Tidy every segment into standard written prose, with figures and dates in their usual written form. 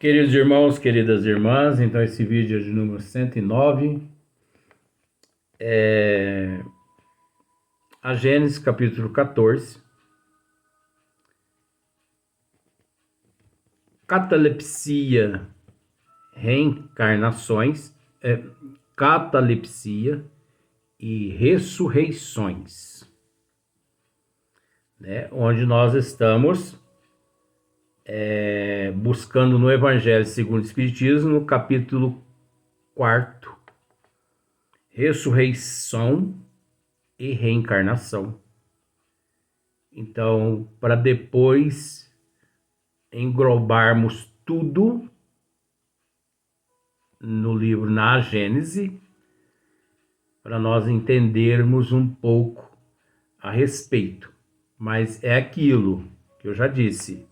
Queridos irmãos, queridas irmãs, então esse vídeo é de número 109, a Gênesis capítulo 14, catalepsia, reencarnações, catalepsia e ressurreições, né? Onde nós estamos buscando no Evangelho segundo o Espiritismo, no capítulo 4, ressurreição e reencarnação. Então, para depois englobarmos tudo no livro, na Gênese, para nós entendermos um pouco a respeito. Mas é aquilo que eu já disse.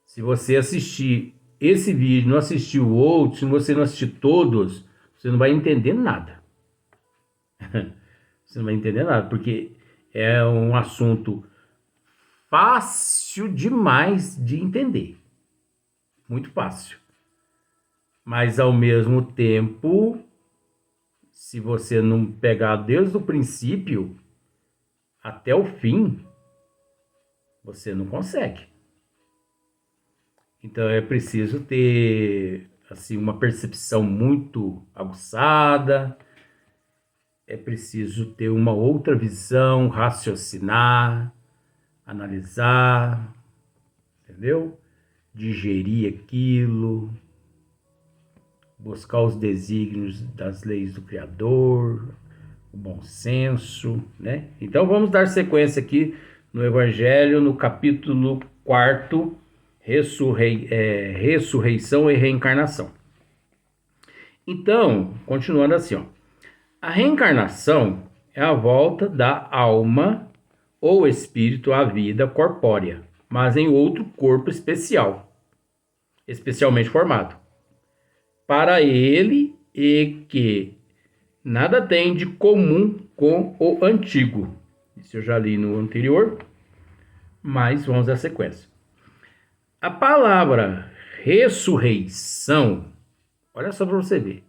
Se você assistir esse vídeo, não assistir o outro, se você não assistir todos, você não vai entender nada. Você não vai entender nada, porque é um assunto fácil demais de entender. Muito fácil. Mas, ao mesmo tempo, se você não pegar desde o princípio até o fim, você não consegue. Então, é preciso ter assim, uma percepção muito aguçada, é preciso ter uma outra visão, raciocinar, analisar, entendeu? Digerir aquilo, buscar os desígnios das leis do Criador, o bom senso, né? Então vamos dar sequência aqui no Evangelho, no capítulo 4, ressurreição e reencarnação. Então, continuando assim, ó. A reencarnação é a volta da alma ou espírito à vida corpórea, mas em outro corpo especial, especialmente formado, para ele e que nada tem de comum com o antigo. Isso eu já li no anterior, mas vamos à sequência. A palavra ressurreição, olha só para você ver,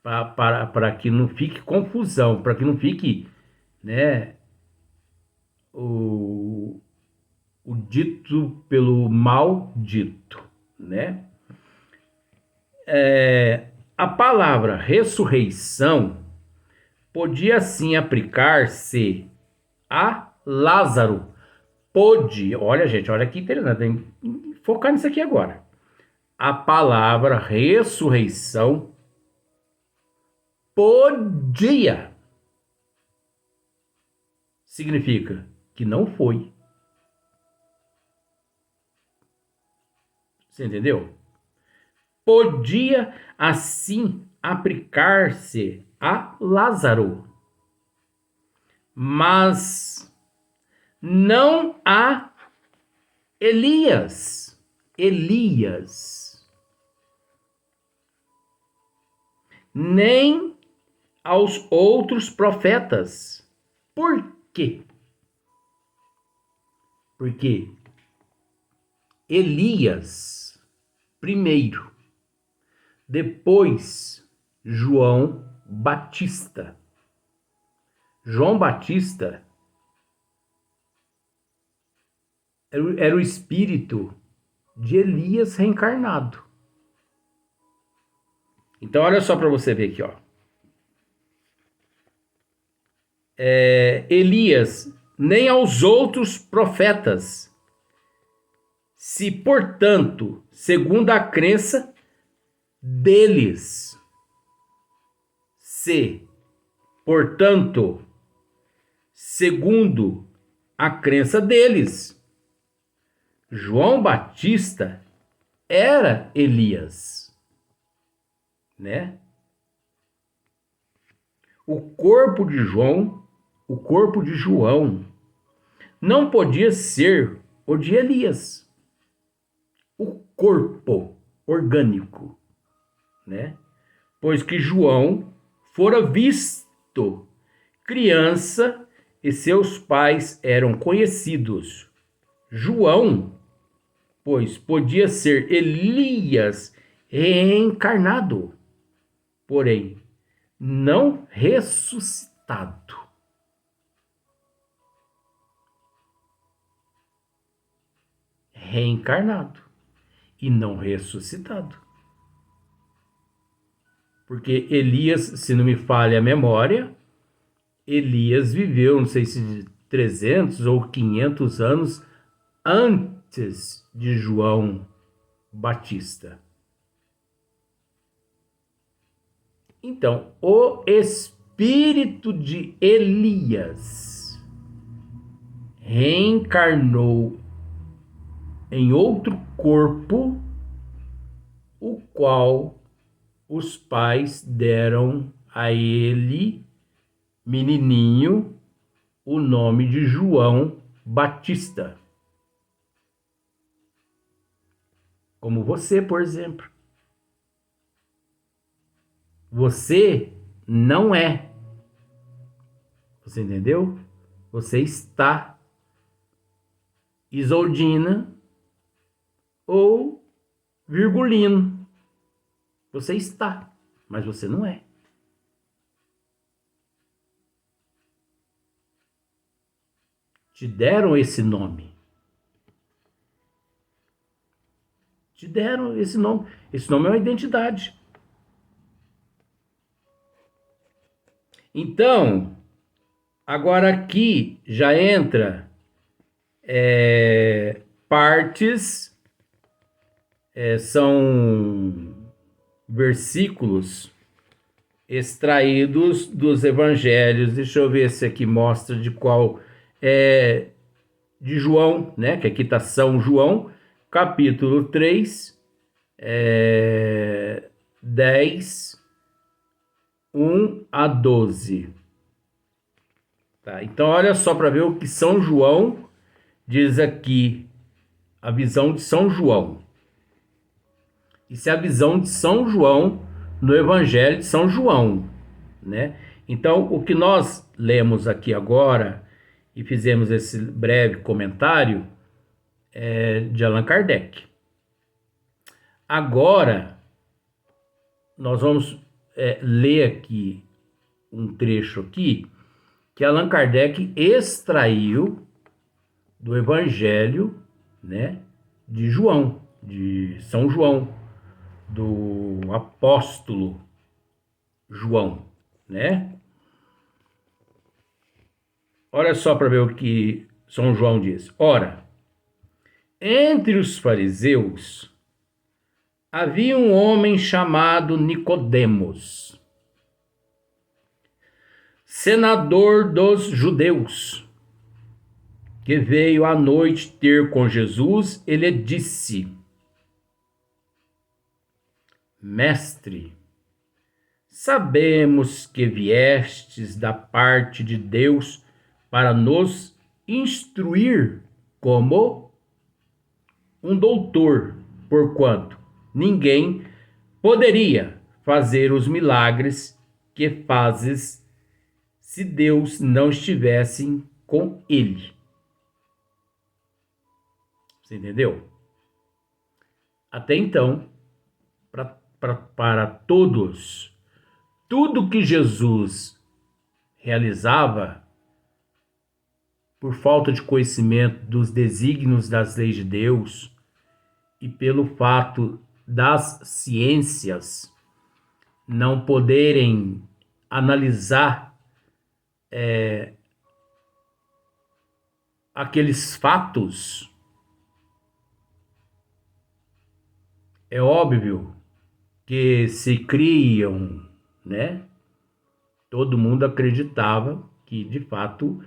para que não fique confusão, para que não fique, né, o dito pelo mal dito, né? A palavra ressurreição podia sim aplicar-se a Lázaro. Olha gente, olha que interessante, tem que focar nisso aqui agora. A palavra ressurreição podia significa que não foi. Você entendeu? Podia assim aplicar-se a Lázaro, mas não a Elias, nem aos outros profetas. Por quê? Porque Elias primeiro, depois João Batista. João Batista era o espírito de Elias reencarnado. Então, olha só para você ver aqui, ó. Elias, nem aos outros profetas, se, portanto, segundo a crença deles, se, portanto, segundo a crença deles, João Batista era Elias, né? O corpo de João não podia ser o de Elias. O corpo orgânico, né? Pois que João fora visto criança e seus pais eram conhecidos. João, pois podia ser Elias reencarnado, porém não ressuscitado. Reencarnado e não ressuscitado. Porque Elias, se não me falha a memória, Elias viveu, não sei se 300 ou 500 anos antes de João Batista. Então, o espírito de Elias reencarnou em outro corpo, o qual os pais deram a ele, menininho, o nome de João Batista. Como você, por exemplo. Você não é. Você entendeu? Você está. Isoldina ou Virgulino. Você está, mas você não é. Te deram esse nome. Te deram esse nome. Esse nome é uma identidade. Então, agora aqui já entra partes, são versículos extraídos dos evangelhos. Deixa eu ver se aqui mostra de qual de João, né? Que aqui está São João, capítulo 3, 10, 1 a 12. Tá, então, olha só para ver o que São João diz aqui, a visão de São João. Isso é a visão de São João no Evangelho de São João, né? Então, o que nós lemos aqui agora e fizemos esse breve comentário é de Allan Kardec. Agora, nós vamos ler aqui um trecho aqui que Allan Kardec extraiu do Evangelho, né, de João, de São João, do apóstolo João, né? Olha só para ver o que São João diz. Ora, entre os fariseus havia um homem chamado Nicodemos, senador dos judeus, que veio à noite ter com Jesus. Ele disse: Mestre, sabemos que viestes da parte de Deus para nos instruir como um doutor, porquanto ninguém poderia fazer os milagres que fazes se Deus não estivesse com ele. Você entendeu? Até então, para todos, tudo que Jesus realizava, por falta de conhecimento dos desígnios das leis de Deus e pelo fato das ciências não poderem analisar aqueles fatos, é óbvio que se criam, né? Todo mundo acreditava que, de fato,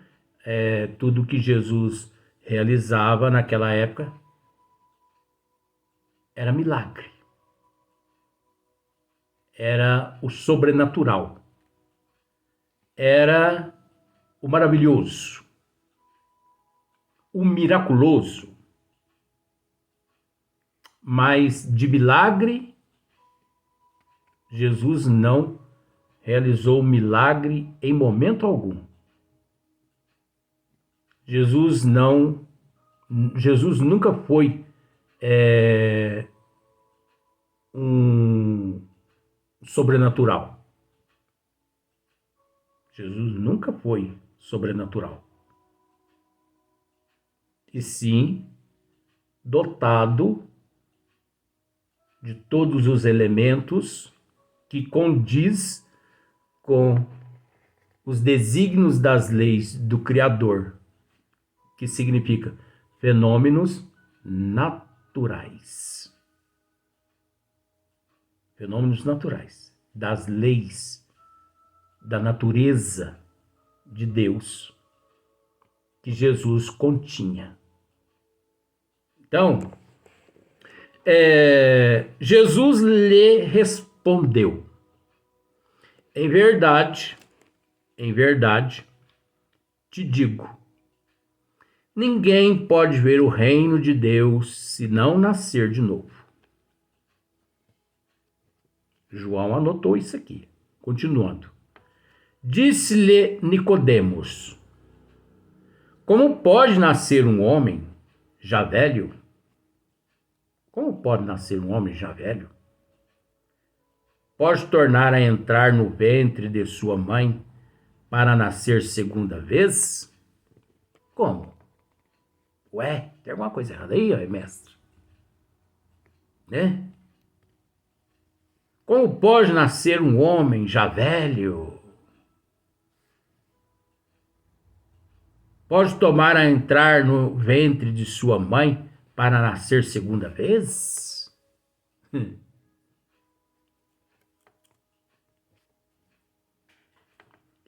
tudo que Jesus realizava naquela época era milagre. Era o sobrenatural. Era o maravilhoso. O miraculoso. Mas de milagre, Jesus não realizou milagre em momento algum. Jesus nunca foi um sobrenatural. Jesus nunca foi sobrenatural. E sim, dotado de todos os elementos que condiz com os desígnios das leis do Criador, que significa fenômenos naturais. Fenômenos naturais, das leis, da natureza de Deus que Jesus continha. Então, Jesus lhe respondeu: em verdade, te digo, ninguém pode ver o reino de Deus se não nascer de novo. João anotou isso aqui. Continuando. Disse-lhe Nicodemos: como pode nascer um homem já velho? Como pode nascer um homem já velho? Pode tornar a entrar no ventre de sua mãe para nascer segunda vez? Como? Ué, tem alguma coisa errada aí, mestre? Né? Como pode nascer um homem já velho? Pode tomar a entrar no ventre de sua mãe para nascer segunda vez?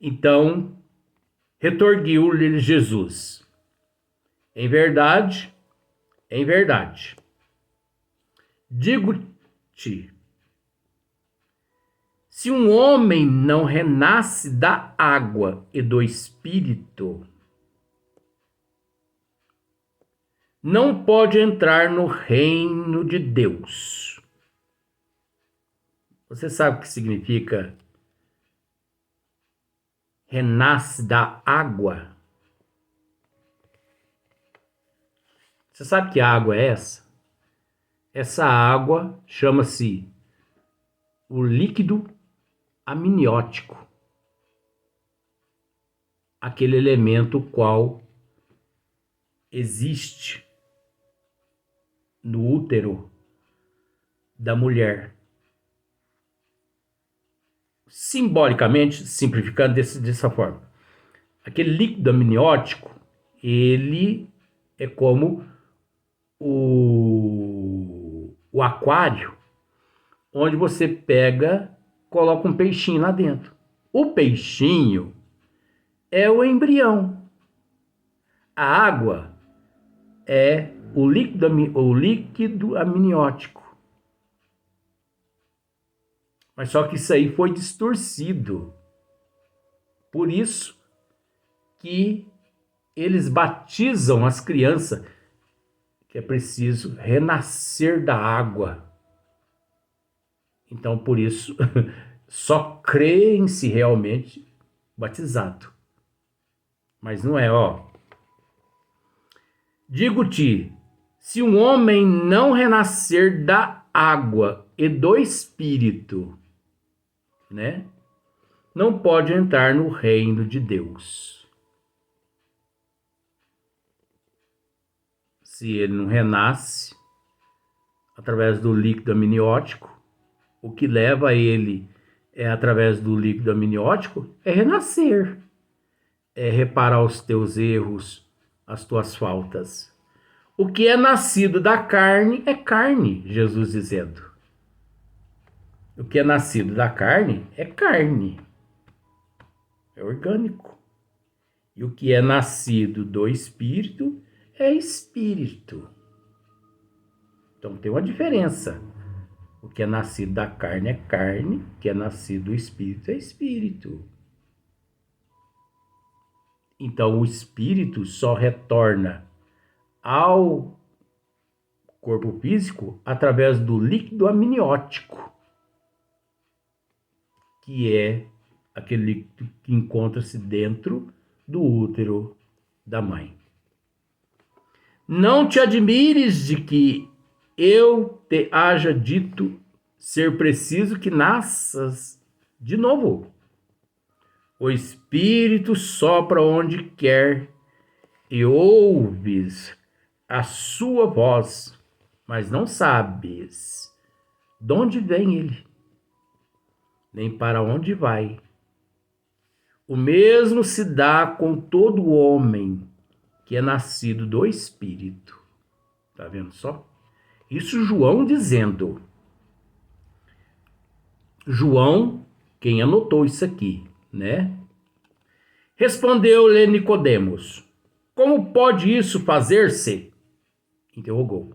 Então, retorquiu-lhe Jesus: em verdade, digo-te, se um homem não renasce da água e do Espírito, não pode entrar no reino de Deus. Você sabe o que significa renasce da água? Você sabe que água é essa? Essa água chama-se o líquido amniótico. Aquele elemento qual existe no útero da mulher. Simbolicamente, simplificando dessa forma, aquele líquido amniótico, ele é como o aquário, onde você pega, coloca um peixinho lá dentro. O peixinho é o embrião. A água é o líquido amniótico. Mas só que isso aí foi distorcido. Por isso que eles batizam as crianças que é preciso renascer da água. Então, por isso, só crê-se realmente batizado. Mas não é, ó. Digo-te, se um homem não renascer da água e do Espírito, né, não pode entrar no reino de Deus. Se ele não renasce através do líquido amniótico, o que leva a ele através do líquido amniótico é renascer, é reparar os teus erros, as tuas faltas. O que é nascido da carne é carne, Jesus dizendo. O que é nascido da carne é carne, é orgânico. E o que é nascido do Espírito é espírito. Então tem uma diferença. O que é nascido da carne é carne, o que é nascido do Espírito é espírito. Então o Espírito só retorna ao corpo físico através do líquido amniótico, que é aquele líquido que encontra-se dentro do útero da mãe. Não te admires de que eu te haja dito ser preciso que nasças de novo. O Espírito sopra onde quer e ouves a sua voz, mas não sabes de onde vem ele, nem para onde vai. O mesmo se dá com todo homem que é nascido do Espírito. Tá vendo só? Isso João dizendo. João, quem anotou isso aqui, né? Respondeu-lhe Nicodemos: como pode isso fazer-se? Interrogou.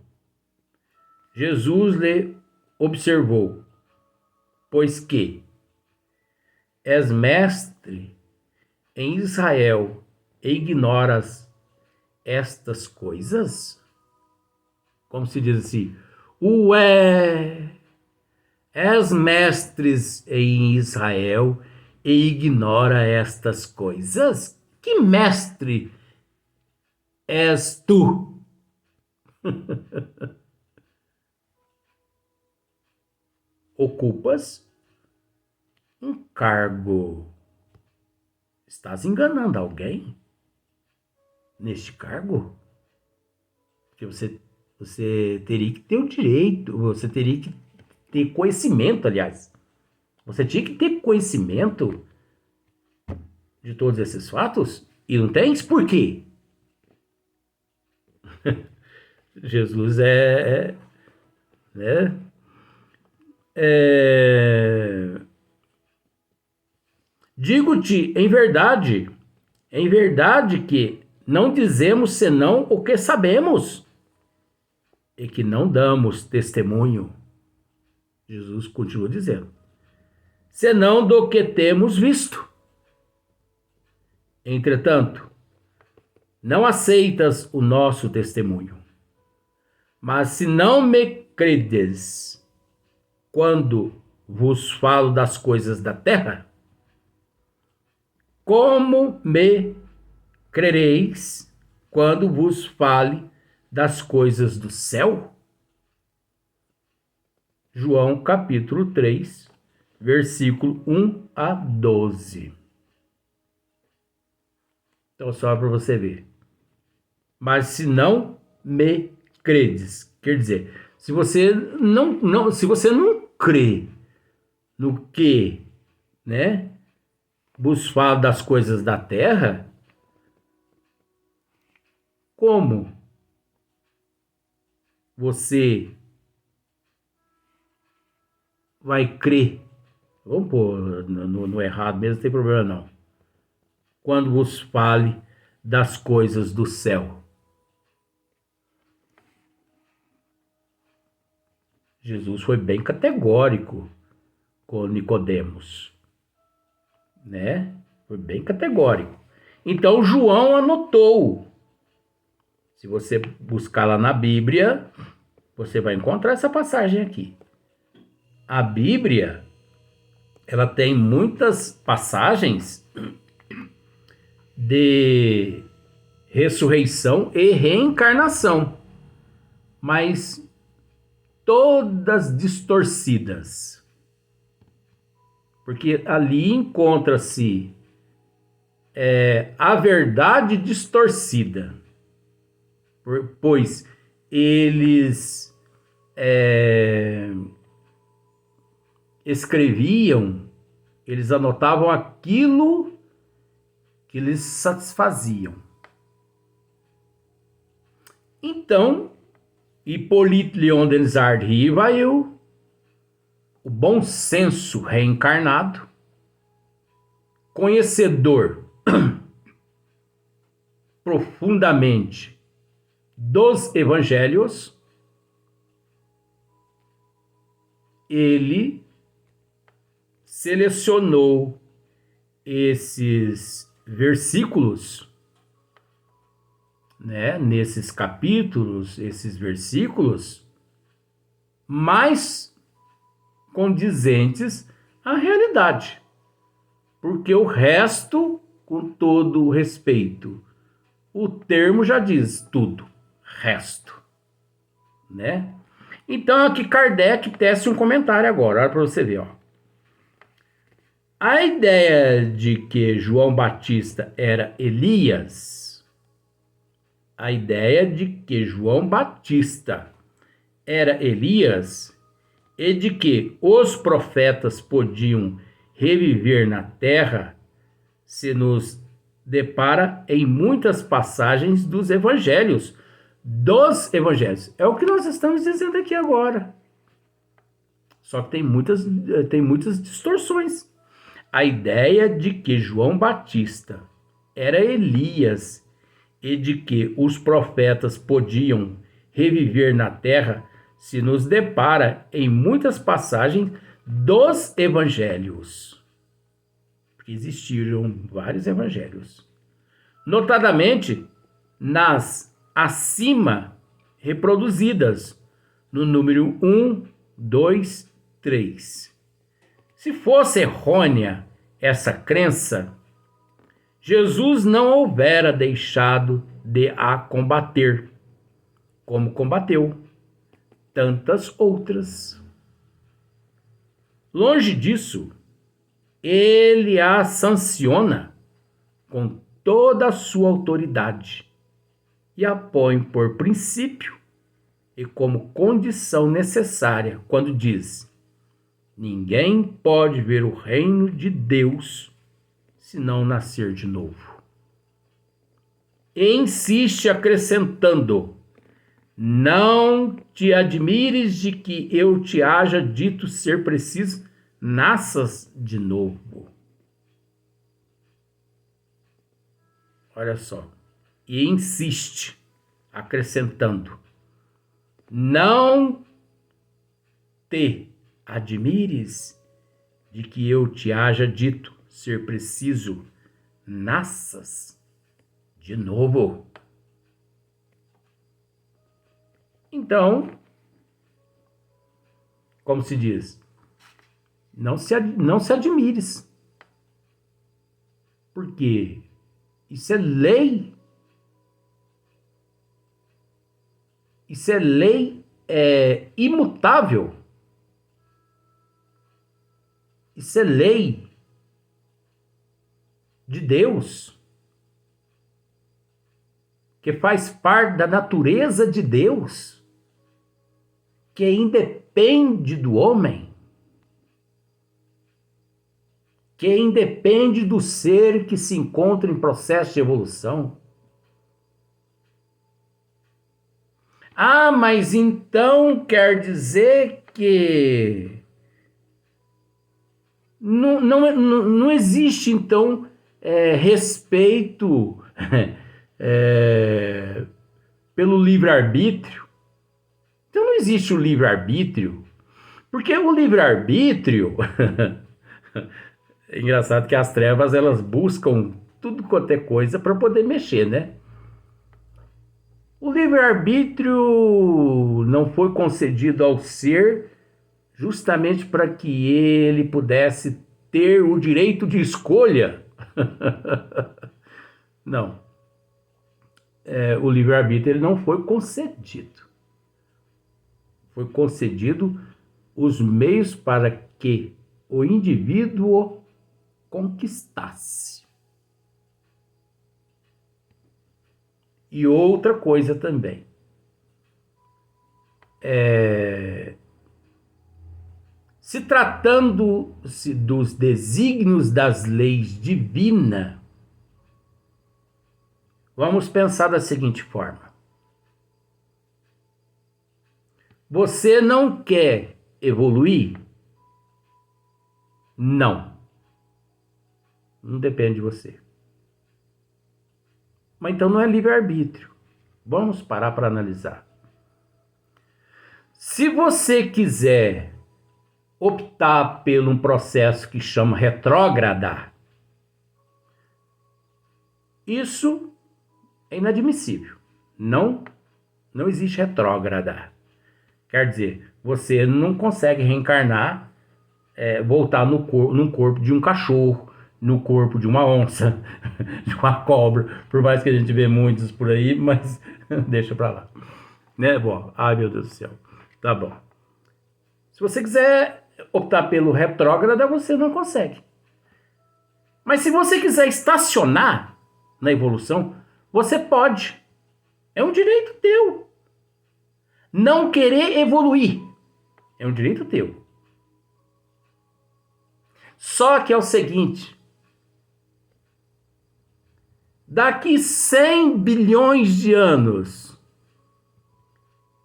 Jesus lhe observou: pois que és mestre em Israel e ignoras estas coisas? Como se diz assim, ué, és mestres em Israel e ignora estas coisas? Que mestre és tu? Ocupas um cargo. Estás enganando alguém neste cargo? Porque você teria que ter o direito, você teria que ter conhecimento, aliás. Você tinha que ter conhecimento de todos esses fatos e não tens? Por quê? Jesus né? Digo-te em verdade que não dizemos senão o que sabemos e que não damos testemunho. Jesus continua dizendo, senão do que temos visto. Entretanto, não aceitas o nosso testemunho. Mas se não me credes quando vos falo das coisas da terra, como me crereis quando vos fale das coisas do céu? João capítulo 3, versículo 1 a 12. Então, só para você ver. Mas se não me credes, quer dizer, se você não crê no que, né, vos falo das coisas da terra, como você vai crer? Vamos pôr no errado mesmo, não tem problema não. Quando vos fale das coisas do céu. Jesus foi bem categórico com Nicodemos, né? Foi bem categórico. Então João anotou. Se você buscar lá na Bíblia, você vai encontrar essa passagem aqui. A Bíblia, ela tem muitas passagens de ressurreição e reencarnação, mas todas distorcidas. Porque ali encontra-se a verdade distorcida, pois eles escreviam, eles anotavam aquilo que lhes satisfaziam. Então, Hipólito Leon Denisard Rivail, o bom senso reencarnado, conhecedor profundamente dos evangelhos, ele selecionou esses versículos, né, nesses capítulos, esses versículos mais condizentes à realidade. Porque o resto, com todo o respeito, o termo já diz tudo, resto, né? Então aqui Kardec tece um comentário agora, olha para você ver, ó. A ideia de que João Batista era Elias, a ideia de que João Batista era Elias e de que os profetas podiam reviver na terra se nos depara em muitas passagens dos evangelhos. É o que nós estamos dizendo aqui agora. Só que tem muitas distorções. A ideia de que João Batista era Elias e de que os profetas podiam reviver na terra se nos depara em muitas passagens dos evangelhos. Porque existiram vários evangelhos. Notadamente, nas acima reproduzidas, no número 1, 2, 3. Se fosse errônea essa crença, Jesus não houvera deixado de a combater, como combateu tantas outras. Longe disso, ele a sanciona com toda a sua autoridade e a põe por princípio e como condição necessária quando diz: ninguém pode ver o reino de Deus se não nascer de novo. E insiste acrescentando: não te admires de que eu te haja dito ser preciso nasças de novo. Olha só. E insiste acrescentando: não te admires de que eu te haja dito ser preciso nasças de novo. Então, como se diz, não se admires, porque isso é lei. Isso é lei imutável. Isso é lei de Deus, que faz parte da natureza de Deus, que independe do homem, que independe do ser que se encontra em processo de evolução. Ah, mas então quer dizer que não existe, então, respeito pelo livre-arbítrio. Então não existe o livre-arbítrio, porque o livre-arbítrio... É engraçado que as trevas, elas buscam tudo quanto é coisa para poder mexer, né? O livre-arbítrio não foi concedido ao ser justamente para que ele pudesse ter o direito de escolha. Não. O livre-arbítrio ele não foi concedido. Foi concedido os meios para que o indivíduo conquistasse. E outra coisa também. Se tratando-se dos desígnios das leis divinas, vamos pensar da seguinte forma. Você não quer evoluir? Não. Não depende de você. Mas então não é livre-arbítrio. Vamos parar para analisar. Se você quiser optar por um processo que chama retrógrada, isso é inadmissível. Não existe retrógrada. Quer dizer, você não consegue reencarnar, voltar num corpo de um cachorro, no corpo de uma onça, de uma cobra, por mais que a gente vê muitos por aí, mas deixa pra lá. Né, bom, ai meu Deus do céu. Tá bom. Se você quiser optar pelo retrógrado, você não consegue. Mas se você quiser estacionar na evolução, você pode. É um direito teu. Não querer evoluir é um direito teu. Só que é o seguinte: daqui 100 bilhões de anos,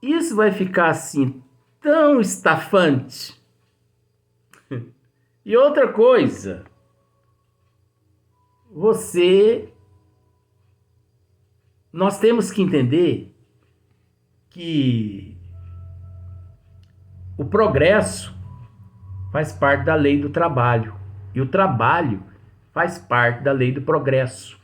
isso vai ficar assim tão estafante. E outra coisa, nós temos que entender que o progresso faz parte da lei do trabalho e o trabalho faz parte da lei do progresso.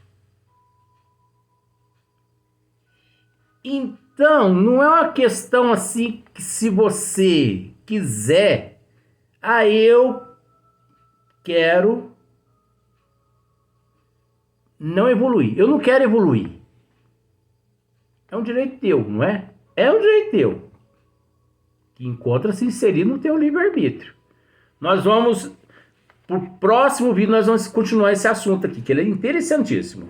Então, não é uma questão assim que se você quiser, eu quero não evoluir. Eu não quero evoluir. É um direito teu, não é? É um direito teu. Que encontra-se inserido no teu livre-arbítrio. Nós vamos, pro próximo vídeo, nós vamos continuar esse assunto aqui, que ele é interessantíssimo.